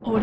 બટાટા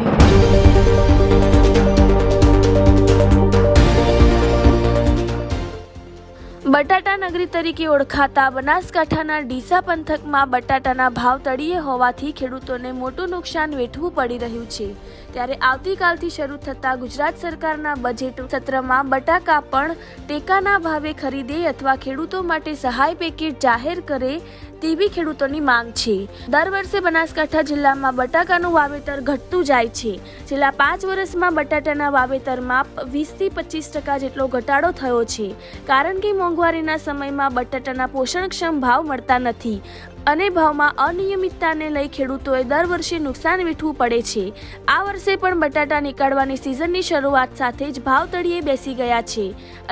નગરી તરીકે ઓળખાતા બનાસકાંઠાના ડીસા પંથકમાં બટાટાના ભાવ તળિયે હોવાથી ખેડૂતોને મોટું નુકસાન વેઠવું પડી રહ્યું છે। ત્યારે આવતીકાલથી શરૂ થતા ગુજરાત સરકારના બજેટ સત્રમાં બટાકા પણ ટેકાના ભાવે ખરીદે અથવા ખેડૂતો માટે સહાય પેકેજ જાહેર કરે તેવી ખેડૂતોની માંગ છે। દર વર્ષે બનાસકાંઠા જિલ્લામાં બટાકાનું વાવેતર ઘટતું જાય છે। છેલ્લા 5 વર્ષમાં બટાટાના વાવેતરમાં 20 થી 25% જેટલો ઘટાડો થયો છે, કારણ કે મોંઘવારીના સમયમાં બટાટાના પોષણક્ષમ ભાવ મળતા નથી અને ભાવમાં અનિયમિતતાને લઈ ખેડૂતોએ દર વર્ષે નુકસાન વેઠવું પડે છે। આ વર્ષે પણ બટાટા નીકાળવાની સિઝનની શરૂઆત સાથે જ ભાવ તળિયે બેસી ગયા છે।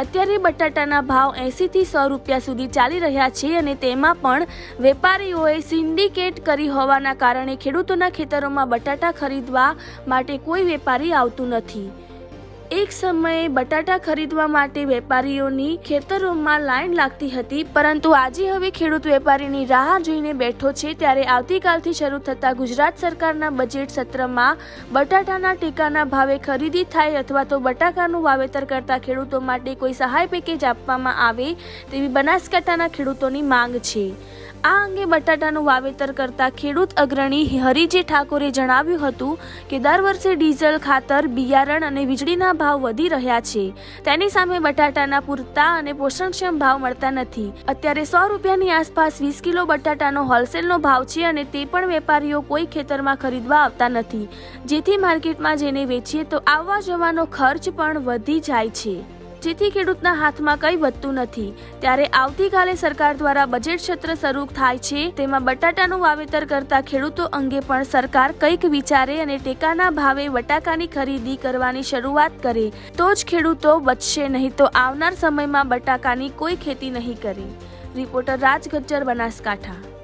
અત્યારે બટાટાના ભાવ 80 થી 100 રૂપિયા સુધી ચાલી રહ્યા છે અને તેમાં પણ વેપારીઓએ સિન્ડિકેટ કરી હોવાના કારણે ખેડૂતોના ખેતરોમાં બટાટા ખરીદવા માટે કોઈ વેપારી આવતું નથી। એક સમયે બટાટા ખરીદવા માટે વેપારીઓની ખેતરોમાં લાઈન લાગતી હતી, પરંતુ આજે હવે ખેડૂત વેપારીની રાહ જોઈને બેઠો છે। ત્યારે આવતીકાલથી શરૂ થતા ગુજરાત સરકારના બજેટ સત્રમાં બટાટાના ટેકાના ભાવે ખરીદી થાય અથવા તો બટાકાનું વાવેતર કરતા ખેડૂતો માટે કોઈ સહાય પેકેજ આપવામાં આવે તેવી બનાસકાંઠાના ખેડૂતોની માંગ છે। આ અંગે બટાટાનું વાવેતર કરતા ખેડૂત અગ્રણી હરિજી ઠાકોરે જણાવ્યું હતું કે દર વર્ષે ડીઝલ, ખાતર, બિયારણ અને વીજળીના ભાવ વધી રહ્યા છે। તેની સામે બટાટાના પૂરતા અને પોષણક્ષમ ભાવ મળતા નથી। અત્યારે 100 રૂપિયાની આસપાસ 20 કિલો બટાટાનો હોલસેલનો ભાવ છે અને તે પણ વેપારીઓ કોઈ ખેતરમાં ખરીદવા આવતા નથી, જેથી માર્કેટમાં જઈને વેચીએ તો આવવા જવાનો ખર્ચ પણ વધી જાય છે, જેથી ખેડૂતના હાથમાં કંઈ વધતું નથી। ત્યારે આવતીકાલે સરકાર દ્વારા બજેટ સત્ર શરૂ થાય છે, તેમાં બટાટાનું વાવેતર કરતા ખેડૂતો અંગે પણ સરકાર કંઈક વિચારે અને ટેકાના ભાવે બટાકાની ખરીદી કરવાની શરૂઆત કરે તો જ ખેડૂતો બચશે, નહીં તો આવનાર સમયમાં બટાકાની કોઈ ખેતી નહીં કરે। રિપોર્ટર રાજ ગજ્જર, બનાસકાંઠા।